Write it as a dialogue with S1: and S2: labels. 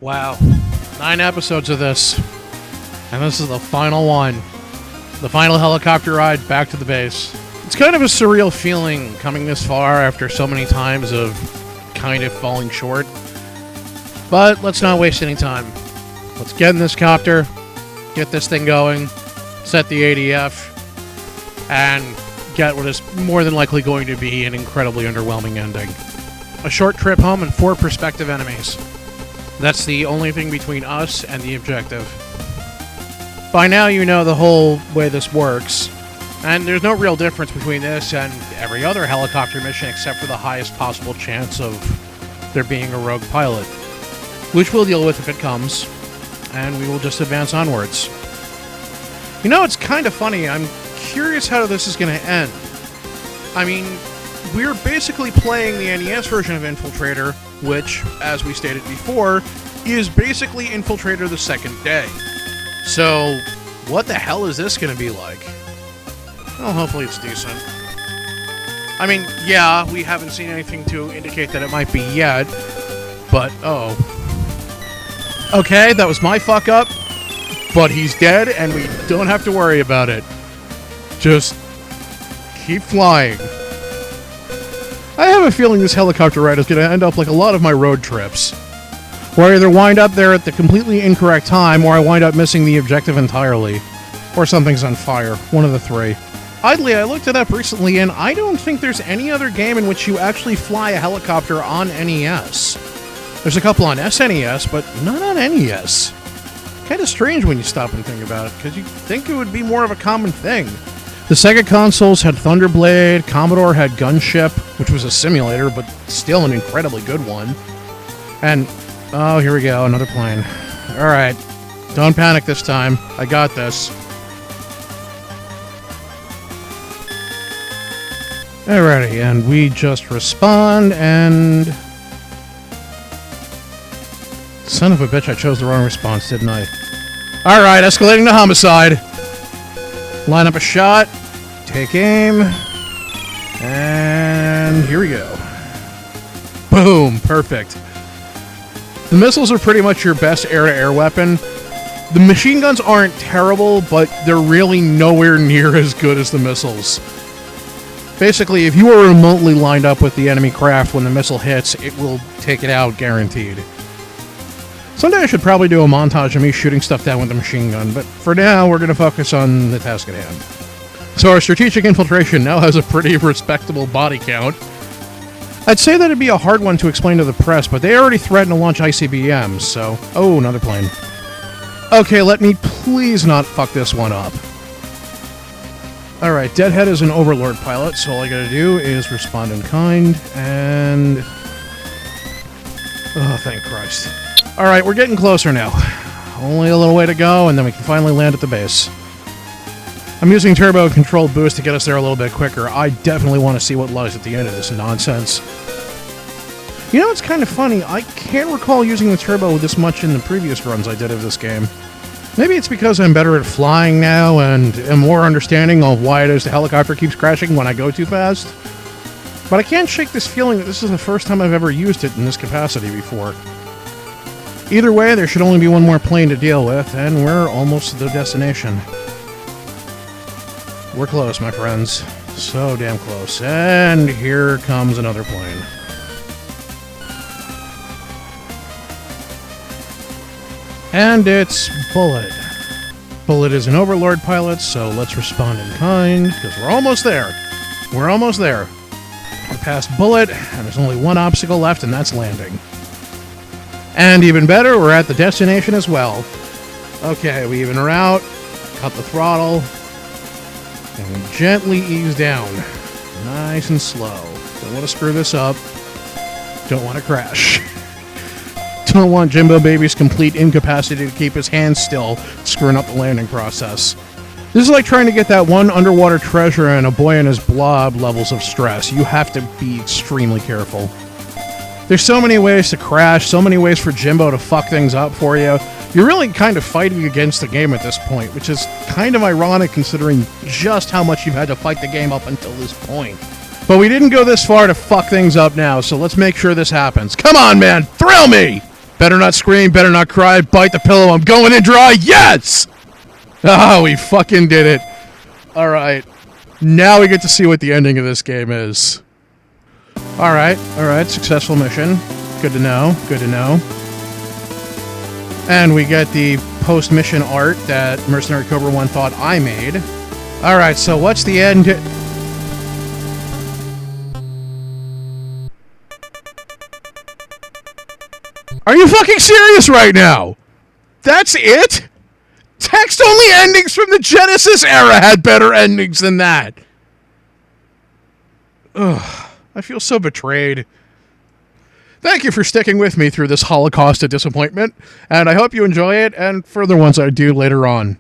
S1: Wow. 9 episodes of this. And this is the final one. The final helicopter ride back to the base. It's kind of a surreal feeling coming this far after so many times of kind of falling short. But let's not waste any time. Let's get in this copter, get this thing going, set the ADF, and get what is more than likely going to be an incredibly underwhelming ending. A short trip home and 4 prospective enemies. That's the only thing between us and the objective. By now you know the whole way this works, and there's no real difference between this and every other helicopter mission except for the highest possible chance of there being a rogue pilot, which we'll deal with if it comes, and we will just advance onwards. You know, it's kind of funny. I'm curious how this is going to end. I mean, we're basically playing the NES version of Infiltrator, which, as we stated before, is basically Infiltrator the second day. So, what the hell is this going to be like? Well, hopefully it's decent. I mean, yeah, we haven't seen anything to indicate that it might be yet, but, oh. Okay, that was my fuck up, but he's dead, and we don't have to worry about it. Just keep flying. I have a feeling this helicopter ride is going to end up like a lot of my road trips, where I either wind up there at the completely incorrect time, or I wind up missing the objective entirely, or something's on fire. One of the 3. Oddly, I looked it up recently, and I don't think there's any other game in which you actually fly a helicopter on NES. There's a couple on SNES, but not on NES. Kind of strange when you stop and think about it, because you'd think it would be more of a common thing. The Sega consoles had Thunderblade, Commodore had Gunship, which was a simulator, but still an incredibly good one. And, oh, here we go, another plane. Alright, don't panic this time. I got this. Alrighty, and we just respawn, and... Son of a bitch, I chose the wrong response, didn't I? Alright, escalating to homicide. Line up a shot. Take aim. And here we go. Boom, perfect. The missiles are pretty much your best air-to-air weapon. The machine guns aren't terrible, but they're really nowhere near as good as the missiles. Basically, if you are remotely lined up with the enemy craft when the missile hits, it will take it out, guaranteed. Someday I should probably do a montage of me shooting stuff down with the machine gun, but for now, we're going to focus on the task at hand. So our strategic infiltration now has a pretty respectable body count. I'd say that it'd be a hard one to explain to the press, but they already threatened to launch ICBMs, so... Oh, another plane. Okay, let me please not fuck this one up. Alright, Deadhead is an Overlord pilot, so all I gotta do is respond in kind, and... Oh, thank Christ. Alright, we're getting closer now. Only a little way to go, and then we can finally land at the base. I'm using turbo and controlled boost to get us there a little bit quicker. I definitely want to see what lies at the end of this nonsense. You know, it's kind of funny. I can't recall using the turbo this much in the previous runs I did of this game. Maybe it's because I'm better at flying now and am more understanding of why it is the helicopter keeps crashing when I go too fast. But I can't shake this feeling that this is the first time I've ever used it in this capacity before. Either way, there should only be one more plane to deal with, and we're almost to the destination. We're close, my friends. So damn close. And here comes another plane. And it's Bullet. Bullet is an Overlord pilot, so let's respond in kind, because we're almost there. We're almost there. We're past Bullet, and there's only one obstacle left, and that's landing. And even better, we're at the destination as well. Okay, we even her out, cut the throttle, and we gently ease down. Nice and slow. Don't want to screw this up. Don't want to crash. Don't want Jimbo Baby's complete incapacity to keep his hands still, screwing up the landing process. This is like trying to get that one underwater treasure and a boy and his blob levels of stress. You have to be extremely careful. There's so many ways to crash, so many ways for Jimbo to fuck things up for you. You're really kind of fighting against the game at this point, which is kind of ironic considering just how much you've had to fight the game up until this point. But we didn't go this far to fuck things up now, so let's make sure this happens. Come on, man! Thrill me! Better not scream, better not cry, bite the pillow, I'm going in dry, yes! Ah, we fucking did it. Alright. Now we get to see what the ending of this game is. Alright, successful mission. Good to know, good to know. And we get the post-mission art that Mercenary Cobra 1 thought I made. Alright, so what's the end? Are you fucking serious right now? That's it? Text-only endings from the Genesis era had better endings than that. Ugh, I feel so betrayed. Thank you for sticking with me through this holocaust of disappointment, and I hope you enjoy it and further ones I do later on.